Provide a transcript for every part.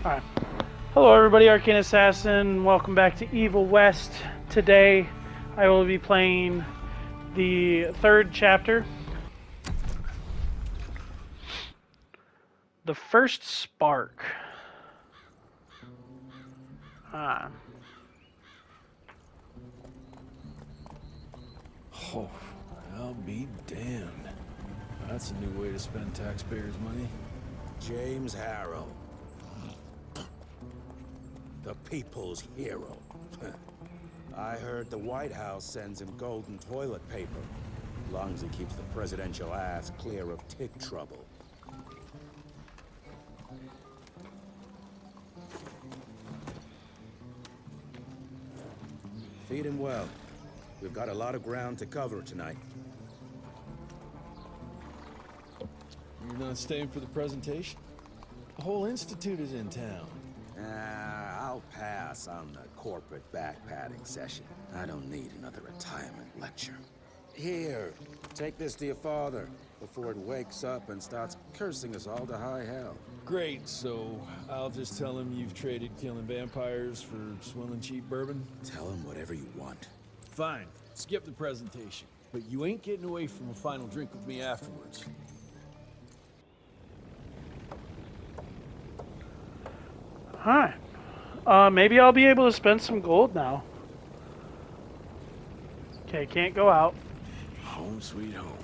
Alright. Hello everybody, Arcane Assassin. Welcome back to Evil West. Today I will be playing the third chapter. The First Spark. Oh, I'll be damned. That's a new way to spend taxpayers' money. James Harrow. The people's hero. I heard the White House sends him golden toilet paper. As long as he keeps the presidential ass clear of tick trouble. Feed him well. We've got a lot of ground to cover tonight. You're not staying for the presentation? The whole institute is in town. I'll pass on the corporate backpatting session. I don't need another retirement lecture. Here, take this to your father before it wakes up and starts cursing us all to high hell. Great, so I'll just tell him you've traded killing vampires for swilling cheap bourbon? Tell him whatever you want. Fine, skip the presentation. But you ain't getting away from a final drink with me afterwards. Hi. Maybe I'll be able to spend some gold now. Okay, can't go out. Home sweet home.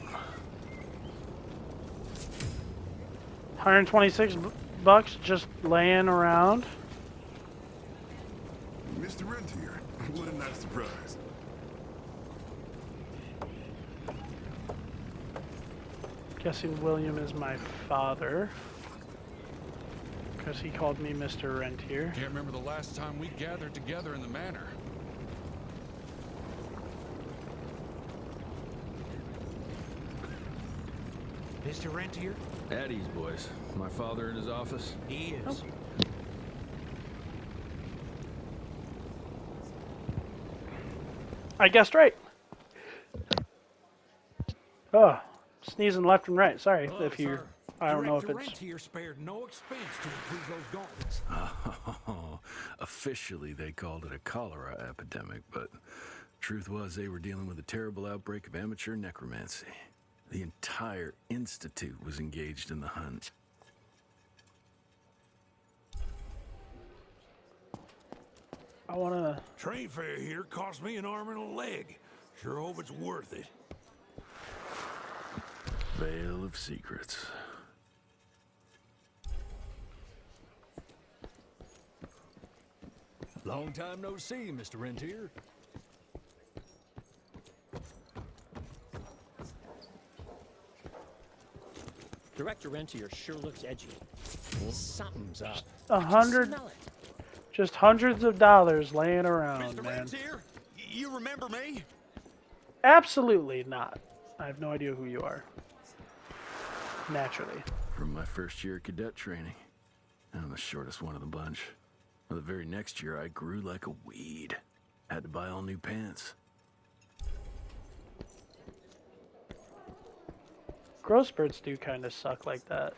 126 bucks just laying around. Mr. Rentier, what a nice surprise. Guessing William is my father. Because he called me Mr. Rentier. Can't remember the last time we gathered together in the manor. Mr. Rentier? At ease, boys. My father in his office? He is. I guessed right. Oh, sneezing left and right. Sorry if you. Sir. I don't know if Director it's. Rentier spared no expense to improve those gauntlets. Oh, officially they called it a cholera epidemic, but truth was they were dealing with a terrible outbreak of amateur necromancy. The entire institute was engaged in the hunt. I want to. Train fare here cost me an arm and a leg. Sure hope it's worth it. Veil of secrets. Long time no see, Mr. Rentier. Director Rentier sure looks edgy. Something's up. $100, just hundreds of dollars laying around, Mr. man. Rentier, you remember me? Absolutely not. I have no idea who you are. Naturally. From my first year of cadet training. I'm the shortest one of the bunch. Well, the very next year, I grew like a weed. Had to buy all new pants. Growth spurts do kind of suck like that.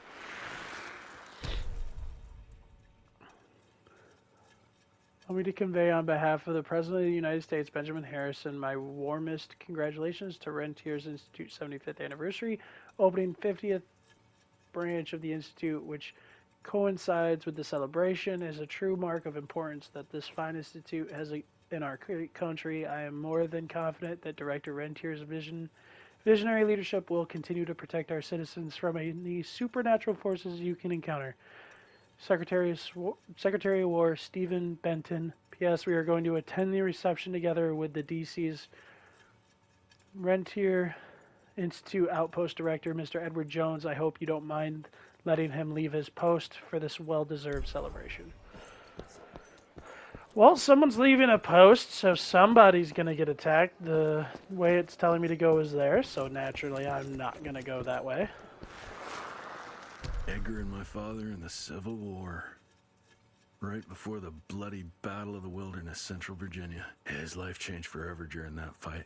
Allow me to convey on behalf of the President of the United States, Benjamin Harrison, my warmest congratulations to Rentier's Institute 75th anniversary, opening 50th branch of the Institute, which coincides with the celebration, is a true mark of importance that this fine institute has in our country. I am more than confident that Director Rentier's visionary leadership will continue to protect our citizens from any supernatural forces you can encounter. Secretary of War Stephen Benton. P.S. We are going to attend the reception together with the DC's Rentier Institute Outpost Director, Mr. Edward Jones. I hope you don't mind letting him leave his post for this well-deserved celebration. Well, someone's leaving a post, so somebody's going to get attacked. The way it's telling me to go is there, so naturally I'm not going to go that way. Edgar and my father in the Civil War. Right before the bloody Battle of the Wilderness, Central Virginia. His life changed forever during that fight.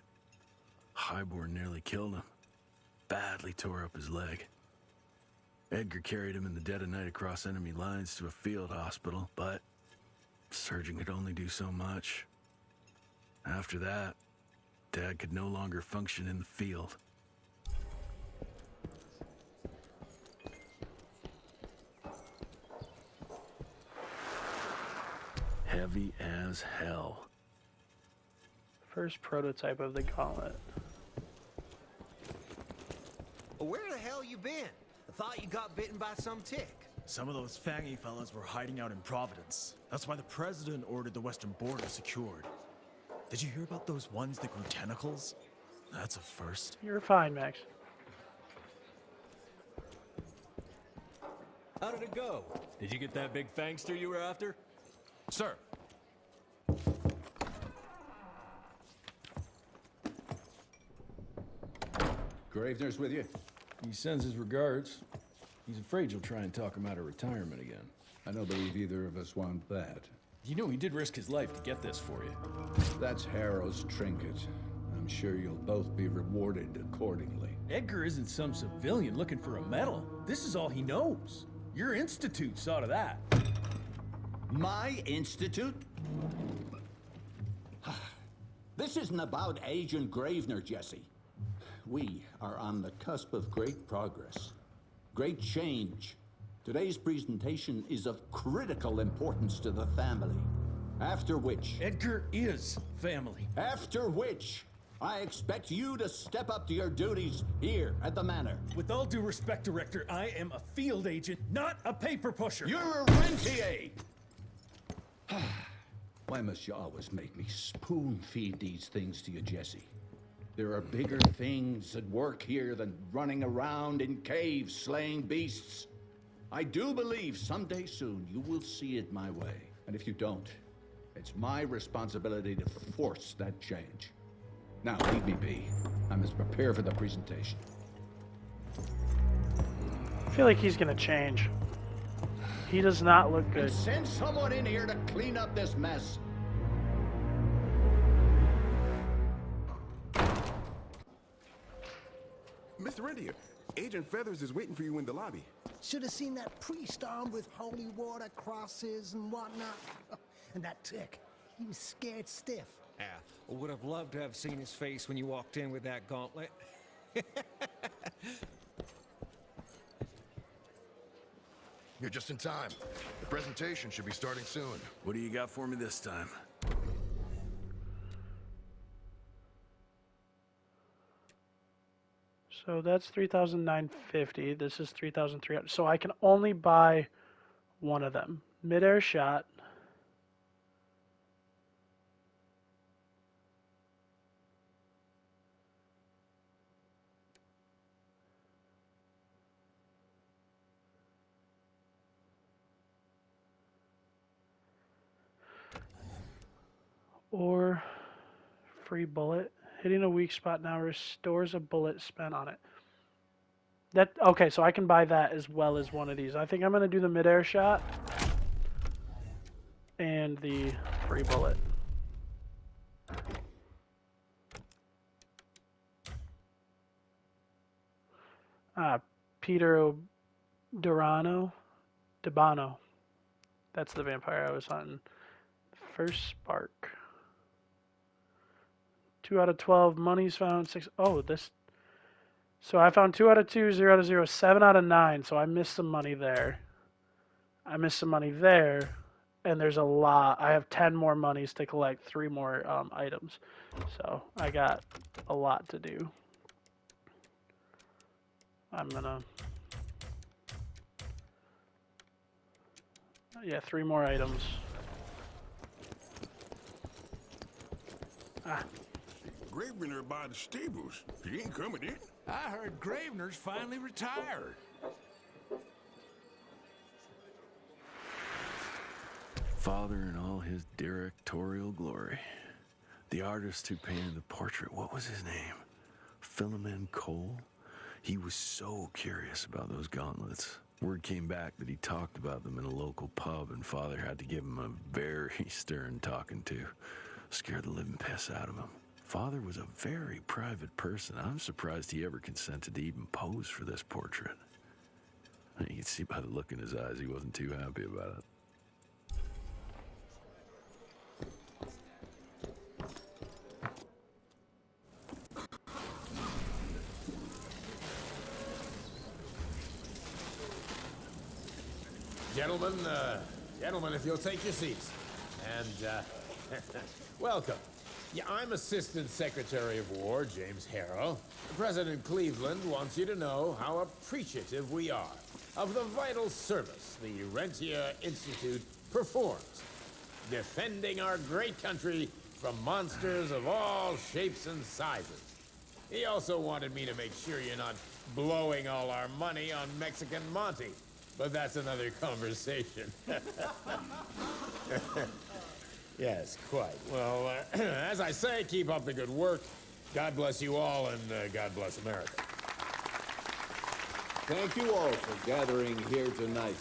Highborn nearly killed him. Badly tore up his leg. Edgar carried him in the dead of night across enemy lines to a field hospital, but surgeon could only do so much. After that, Dad could no longer function in the field. Heavy as hell. First prototype of the gauntlet. Where the hell you been? I thought you got bitten by some tick. Some of those fangy fellas were hiding out in Providence. That's why the president ordered the western border secured. Did you hear about those ones that grew tentacles? That's a first. You're fine, Max. How did it go? Did you get that big fangster you were after? Sir, Gravener's with you? He sends his regards. He's afraid you'll try and talk him out of retirement again. I don't believe either of us want that. You know he did risk his life to get this for you. That's Harrow's trinket. I'm sure you'll both be rewarded accordingly. Edgar isn't some civilian looking for a medal. This is all he knows. Your institute saw to that. My institute? This isn't about Agent Gravener, Jesse. We are on the cusp of great progress, great change. Today's presentation is of critical importance to the family. After which... Edgar is family. After which, I expect you to step up to your duties here at the Manor. With all due respect, Director, I am a field agent, not a paper pusher. You're a rentier! Why must you always make me spoon-feed these things to you, Jesse? There are bigger things at work here than running around in caves slaying beasts. I do believe someday soon you will see it my way. And if you don't, it's my responsibility to force that change. Now, leave me be. I must prepare for the presentation. I feel like he's gonna change. He does not look good. And send someone in here to clean up this mess. Mr. Rentier, Agent Feathers is waiting for you in the lobby. Should have seen that priest armed with holy water crosses and whatnot. And that tick, he was scared stiff. I would have loved to have seen his face when you walked in with that gauntlet. You're just in time. The presentation should be starting soon. What do you got for me this time? So that's 3,950. This is 3,300. So I can only buy one of them. Midair shot. Or free bullet. Hitting a weak spot now restores a bullet spent on it. That okay, so I can buy that as well as one of these. I think I'm gonna do the midair shot and the free bullet. Peter Durano, Debano. That's the vampire I was hunting. First spark. 2 out of 12. Money's found 6. Oh, this. So I found 2 out of 2, 0 out of 0, 7 out of 9. So I missed some money there. I missed some money there. And there's a lot. I have 10 more monies to collect, 3 more items. So I got a lot to do. I'm gonna. Yeah, 3 more items. Gravener by the stables. He ain't coming in. I heard Gravener's finally retired. Father in all his directorial glory. The artist who painted the portrait, what was his name? Philemon Cole? He was so curious about those gauntlets. Word came back that he talked about them in a local pub, and Father had to give him a very stern talking to. Scared the living piss out of him. Father was a very private person. I'm surprised he ever consented to even pose for this portrait. You can see by the look in his eyes he wasn't too happy about it. Gentlemen, if you'll take your seats. And, welcome. Yeah, I'm Assistant Secretary of War, James Harrow. President Cleveland wants you to know how appreciative we are of the vital service the Rentier Institute performs, defending our great country from monsters of all shapes and sizes. He also wanted me to make sure you're not blowing all our money on Mexican Monty. But that's another conversation. Yes, quite. Well, as I say, keep up the good work. God bless you all, and God bless America. Thank you all for gathering here tonight.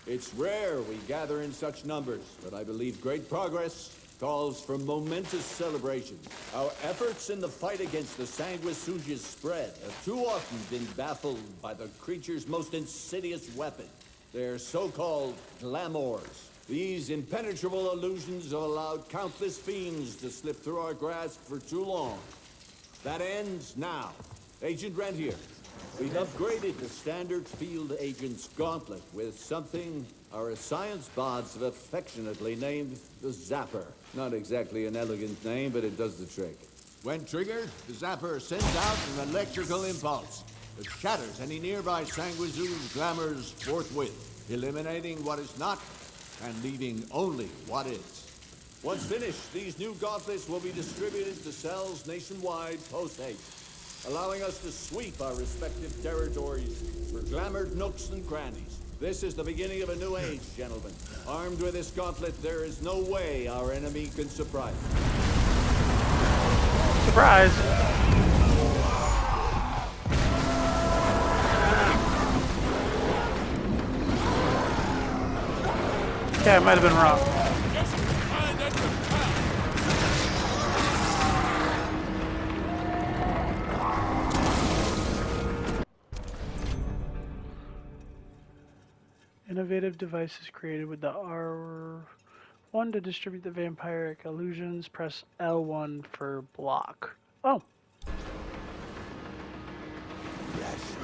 It's rare we gather in such numbers, but I believe great progress calls for momentous celebration. Our efforts in the fight against the sanguisuga's spread have too often been baffled by the creature's most insidious weapon, their so-called glamours. These impenetrable illusions have allowed countless fiends to slip through our grasp for too long. That ends now. Agent Rentier, we've upgraded the standard field agent's gauntlet with something our science bots have affectionately named the Zapper. Not exactly an elegant name, but it does the trick. When triggered, the Zapper sends out an electrical impulse that shatters any nearby sanguisuga's glamours forthwith, eliminating what is not and leaving only what is. Once finished, these new gauntlets will be distributed to cells nationwide post-haste, allowing us to sweep our respective territories for glamored nooks and crannies. This is the beginning of a new age, gentlemen. Armed with this gauntlet, there is no way our enemy can surprise us. Surprise! Yeah, I might have been wrong. Innovative devices created with the R1 to distribute the vampiric illusions. Press L1 for block. Oh. Yes.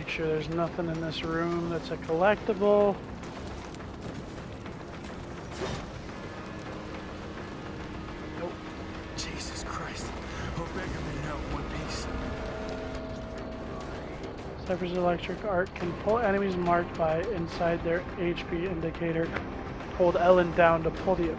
Sure there's nothing in this room that's a collectible. Nope. Jesus Christ. Hope Baker made it out in one piece. Cypher's electric arc can pull enemies marked by inside their HP indicator. Hold L and down to pull the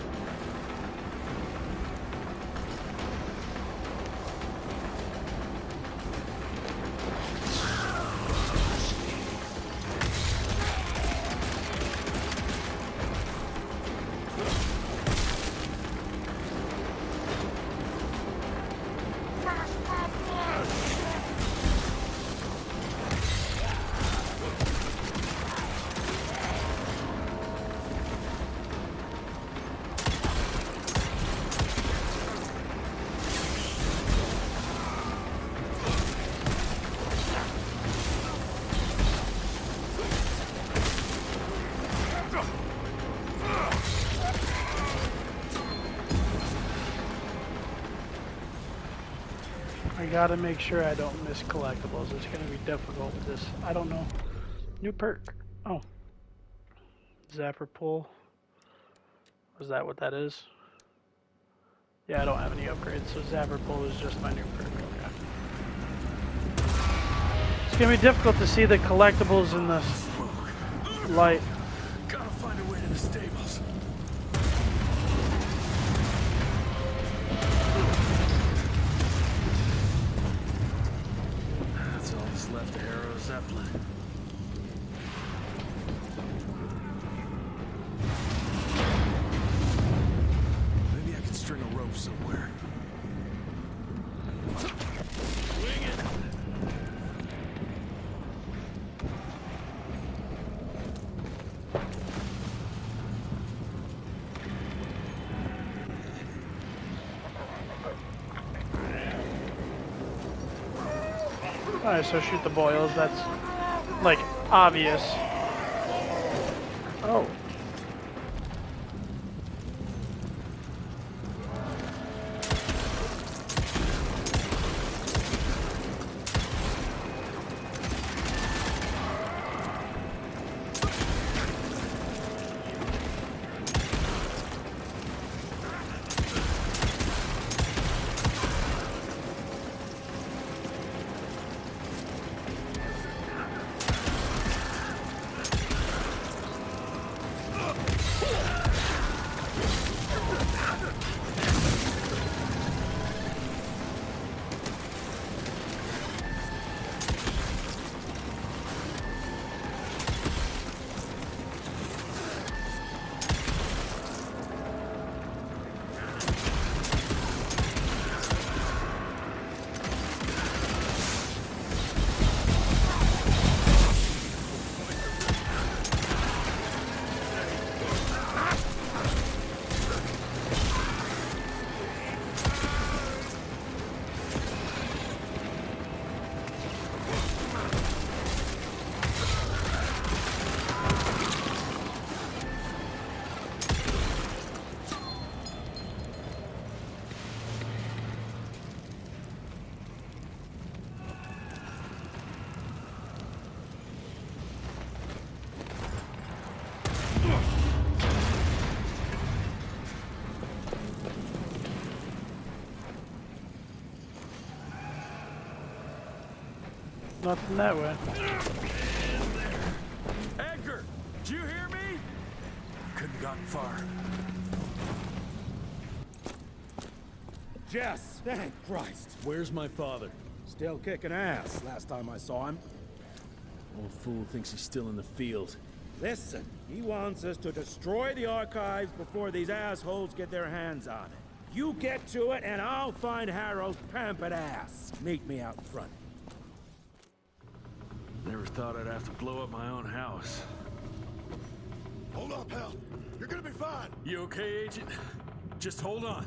I gotta make sure I don't miss collectibles. It's gonna be difficult with this. I don't know. New perk. Oh. Zapper pull. Was that what that is? Yeah, I don't have any upgrades, so Zapper pull is just my new perk. Okay. It's gonna be difficult to see the collectibles in the light. Gotta find a way to the stables. That's all that's left of Harrow Zeppelin. Maybe I could string a rope somewhere. Swing it! Alright, so shoot the boils. That's like obvious. Oh. Nothing that way. Edgar, did you hear me? Couldn't have gotten far. Jess, thank Christ. Where's my father? Still kicking ass last time I saw him. Old fool thinks he's still in the field. Listen, he wants us to destroy the archives before these assholes get their hands on it. You get to it and I'll find Harrow's pampered ass. Meet me out front. Never thought I'd have to blow up my own house. Hold up, Hal. You're gonna be fine. You okay, Agent? Just hold on.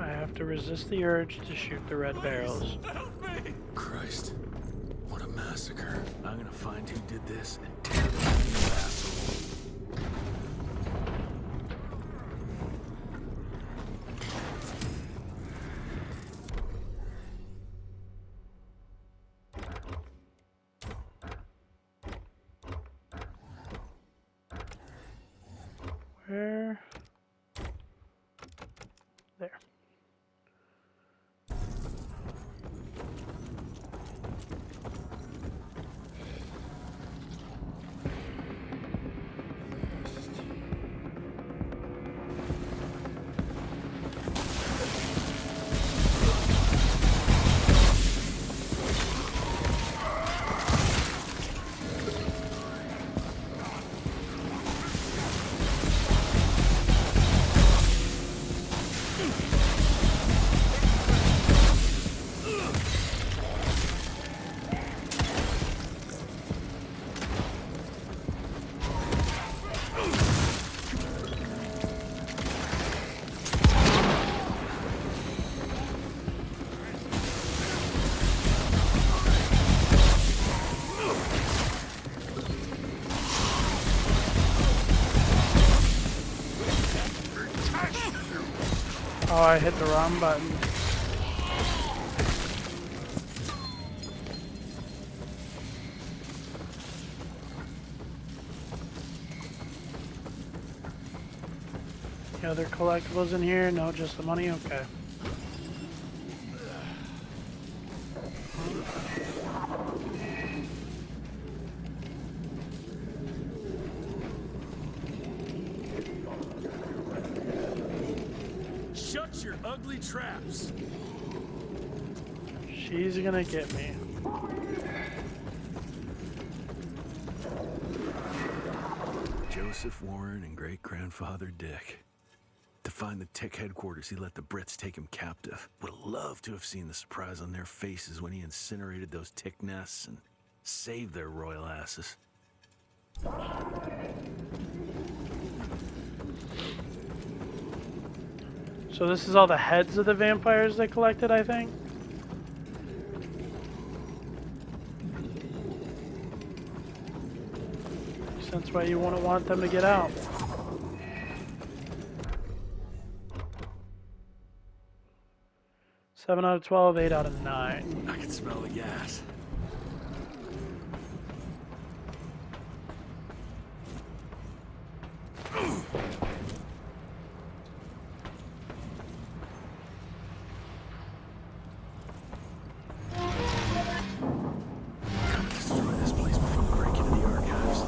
I have to resist the urge to shoot the red barrels. Help me! Christ. What a massacre. I'm gonna find who did this and tear them out, you asshole. Where? There. Oh, I hit the wrong button. Any other collectibles in here? No, just the money? Okay. Face your ugly traps. She's gonna get me. Joseph Warren and great-grandfather Dick. To find the Tick headquarters, he let the Brits take him captive. Would have loved to have seen the surprise on their faces when he incinerated those Tick nests and saved their royal asses. So this is all the heads of the vampires they collected, I think? Makes sense why you wouldn't want them to get out. Seven out of 12, 8 out of 9. I can smell the gas. Destroy this place before we break into the archives.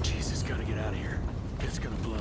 Jesus, gotta get out of here. It's gonna blow.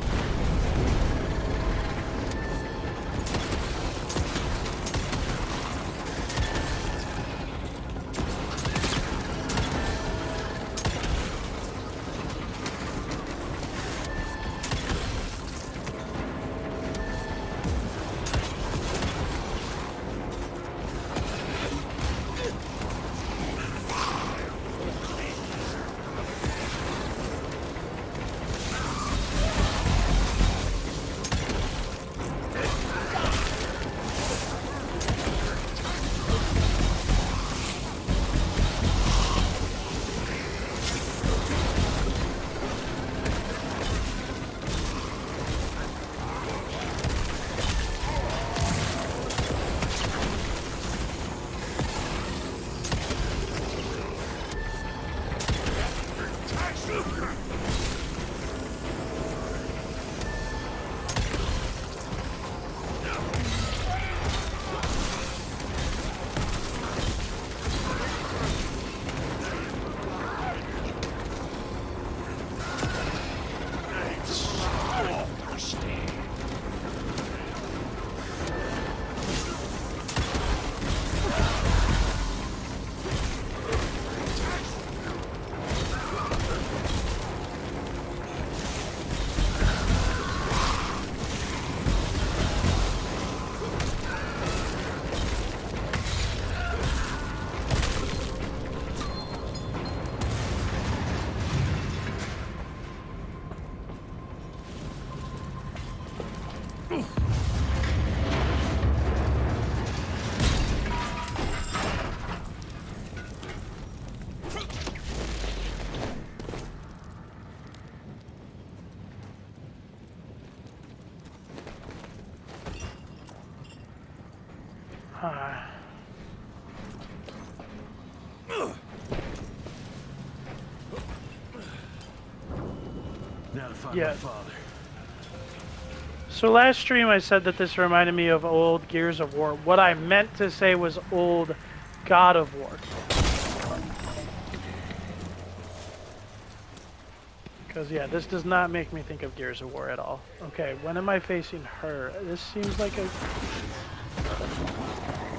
Now to find my father. So last stream I said that this reminded me of old Gears of War. What I meant to say was old God of War. Because yeah, this does not make me think of Gears of War at all. Okay, when am I facing her? This seems like a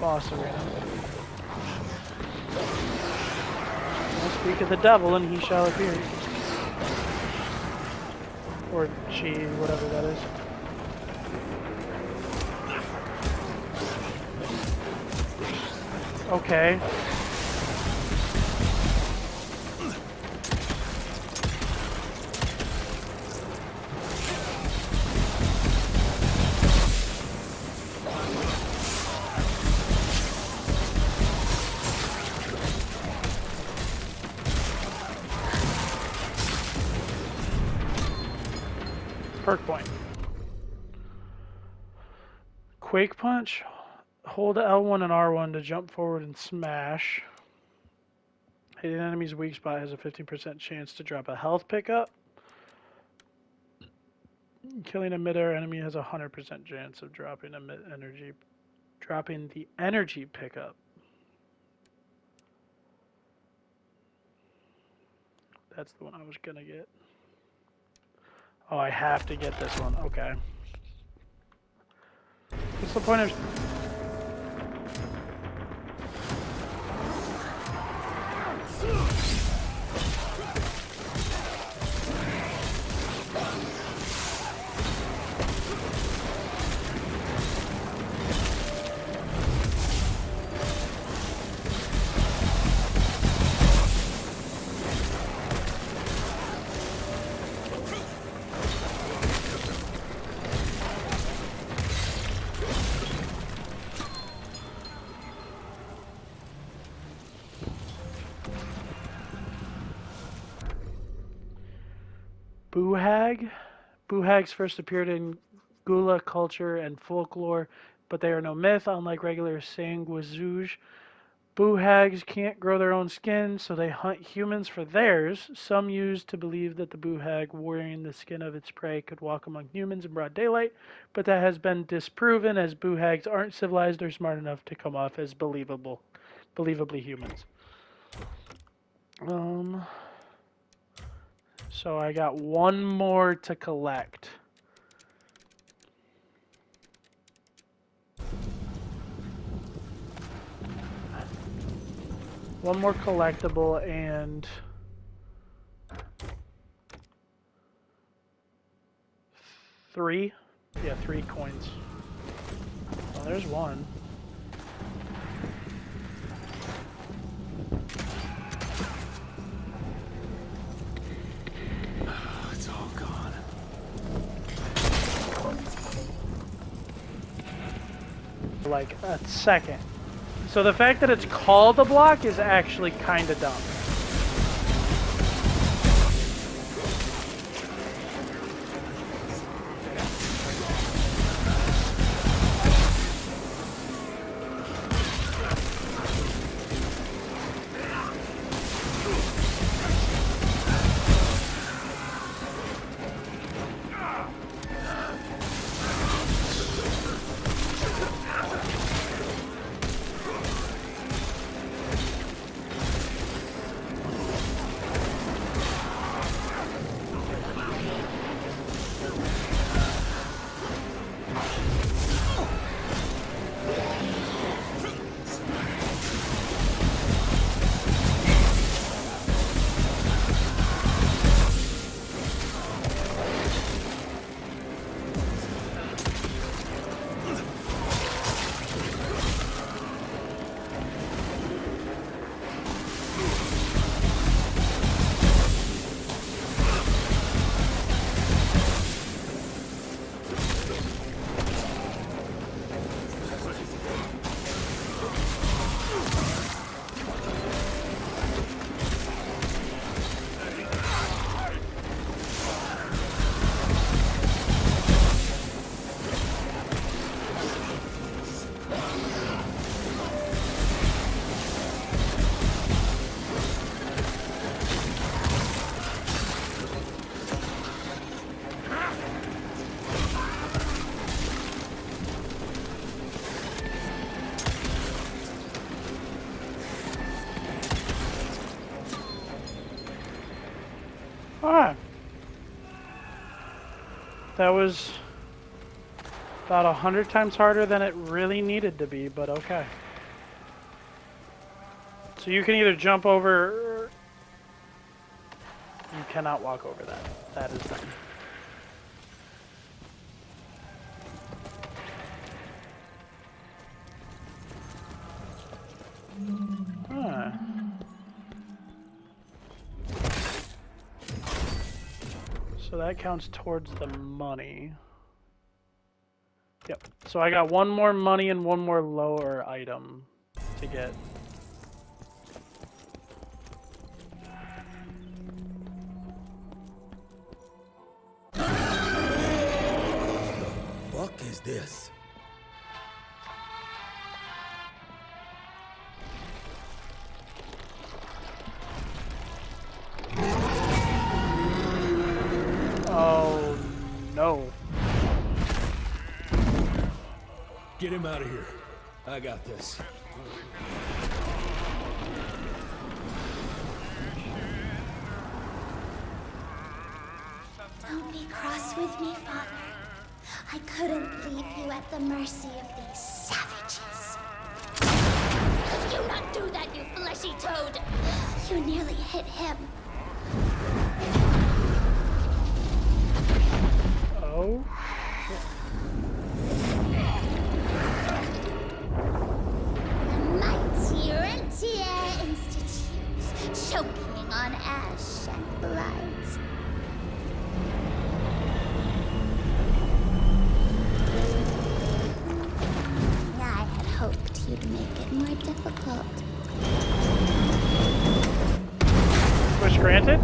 boss arena. I'll speak of the devil and he shall appear. Or she, whatever that is. Okay. Perk point. Quake Punch. Hold L1 and R1 to jump forward and smash. Hitting an enemy's weak spot has a 15% chance to drop a health pickup. Killing a mid-air enemy has a 100% chance of dropping the energy pickup. That's the one I was gonna get. Oh, I have to get this one. Okay. What's the point of... Buhag? Buhags first appeared in Gula culture and folklore, but they are no myth, unlike regular Sanguizuge. Buhags can't grow their own skin, so they hunt humans for theirs. Some used to believe that the Buhag wearing the skin of its prey could walk among humans in broad daylight, but that has been disproven as Buhags aren't civilized or smart enough to come off as believably humans. So I got one more to collect. One more collectible and 3? Yeah, 3 coins. Well, there's one. It's all gone. Like a second. So the fact that it's called a block is actually kind of dumb. Alright. That was about 100 times harder than it really needed to be, but okay. So you can either jump over, or you cannot walk over that. That is done. Alright. So that counts towards the money. Yep. So I got one more money and one more lower item to get. fuck is this? Oh, no. Get him out of here. I got this. Don't be cross with me, Father. I couldn't leave you at the mercy of these savages. Could you not do that, you fleshy toad? You nearly hit him. Oh, The mighty Rentier Institute, choking on ash and blood. I had hoped you'd make it more difficult. wish granted.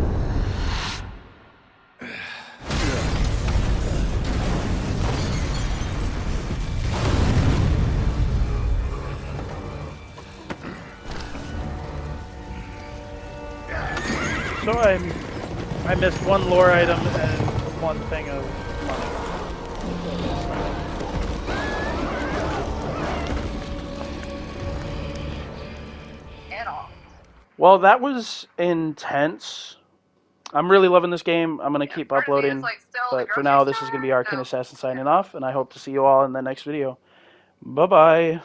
So I missed one lore item and one thing of money. Well, that was intense. I'm really loving this game. I'm going to keep uploading. But for now, this is going to be Arcane Assassin signing off, and I hope to see you all in the next video. Bye-bye.